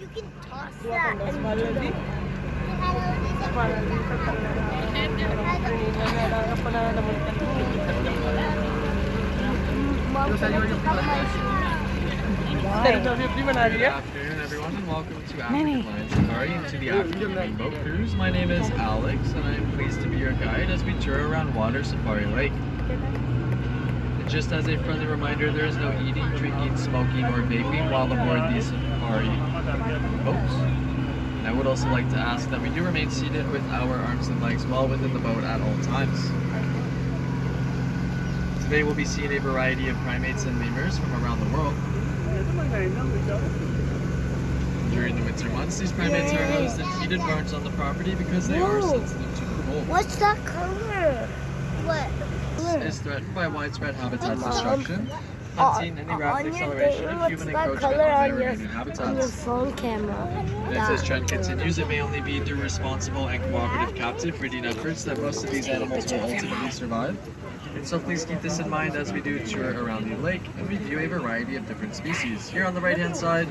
You can toss that into the Mom, can I pick up my Good afternoon, everyone, and welcome to African Lion Safari and to the African Rainbow Cruise. My name is Alex, and I am pleased to be your guide as we tour around Water Safari Lake. And just as a friendly reminder, there is no eating, drinking, smoking, or vaping while aboard these safari boats. And I would also like to ask that we do remain seated with our arms and legs well within the boat at all times. Today we'll be seeing a variety of primates and lemurs from around the world. During the winter months, these primates are housed in heated barns on the property because they are sensitive to the cold. What's that color? What? This is threatened by widespread habitat destruction, hunting, and the rapid acceleration of human encroachment on their remaining On your habitats. phone camera. And if this trend continues, it may only be through responsible and cooperative captive breeding efforts that most of these animals will ultimately survive. So please keep this in mind as we do a tour around the lake and review a variety of different species. Here on the right hand side,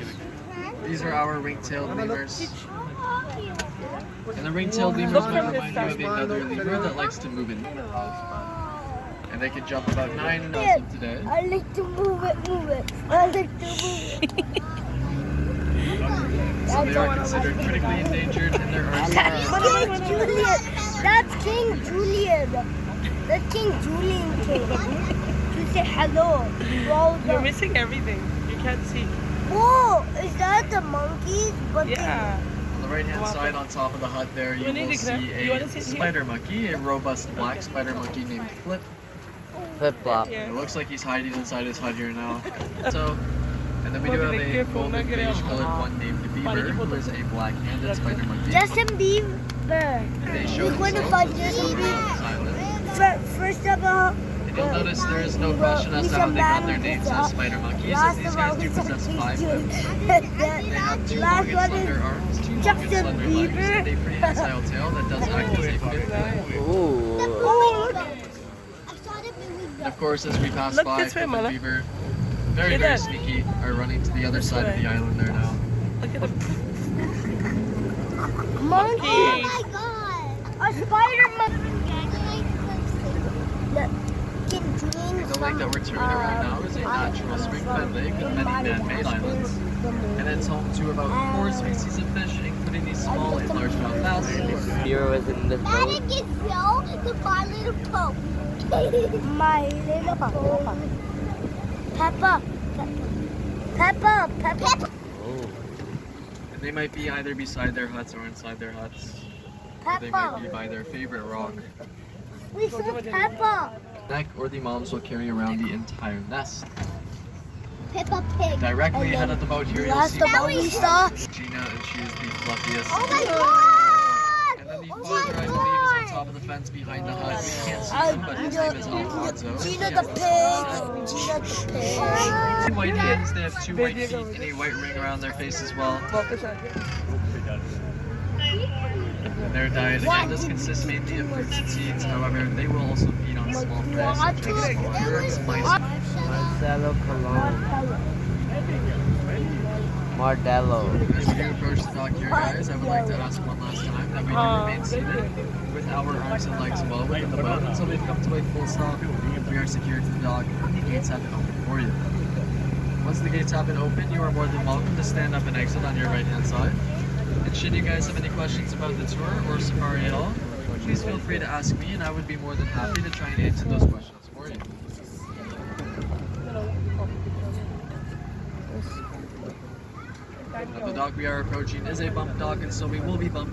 these are our ring-tailed lemurs. And the ring-tailed lemurs might remind you of another lemur that likes to move in. And they can jump about 9 miles today. I like to move it. I like to move it. So they are considered critically endangered and there are King Julian. That's King Julian. That's King Julian came to say hello. You're missing everything. You can't see. Whoa, is that the monkeys? But Yeah. On the right hand side on top of the hut there you will see a spider monkey, a robust black spider monkey named Flip. Flip-flop. Yeah. It looks like he's hiding inside his hut here now. And then we do have a golden beige colored one named Beaver, who is a black-handed spider monkey. Justin Bieber. And they show We're going to themselves find Justin on Bieber. this island. First of all, And you'll notice there is no question as to how they got their names as spider monkeys, as these guys do possess 5 limbs. They have 2 long and slender arms, 2 long and Justin slender legs, and a Bieber. pretty agile tail that does act as a fifth leg. Ooh. And of course, as we pass Look by, this way, Flip and Mala. Beaver, very, See very that? sneaky, are running to the other This side of way. the island there now. Look at the monkey. Oh my god. A spider monkey. King Julian. The lake that we're touring around now is a natural spring-fed lake with many man-made islands. And it's home to about 4 species of fish, including these small and largemouth bass. Beer was in this boat. Get the My Little Pope. My Little Pope. Peppa. Peppa. Oh. And they might be either beside their huts or inside their huts. Or they might be Peppa. by their favorite rock. We saw Peppa. Neck or the moms will carry around the entire nest. Peppa Pig. Directly And ahead then of the boat here, you'll last see of all we saw. Gina, and she is the fluffiest. Oh my god! And then the Oh father, my I believe, is on god! top of the fence behind the hut. We can't see him, but his name is Alfonso. Gina the pig. Gina the pig. 2 white hands, they have 2 white feet and a white ring around their face as well. Their diet again does consist mainly of fruits and seeds, however, they will also feed on small prey such as small birds, mice. Marcelo Colon. Mardello. As we do approach the dock here, guys, I would like to ask one last time that we do remain seated with our arms and legs well within the boat until we've come to a full stop. We are secured to the dock and the gates have been opened for you. Once the gates have been opened, you are more than welcome to stand up and exit on your right hand side. And should you guys have any questions about the tour or safari at all, please feel free to ask me and I would be more than happy to try and answer those questions for you. Now, the dock we are approaching is a bump dock, and so we will be bumping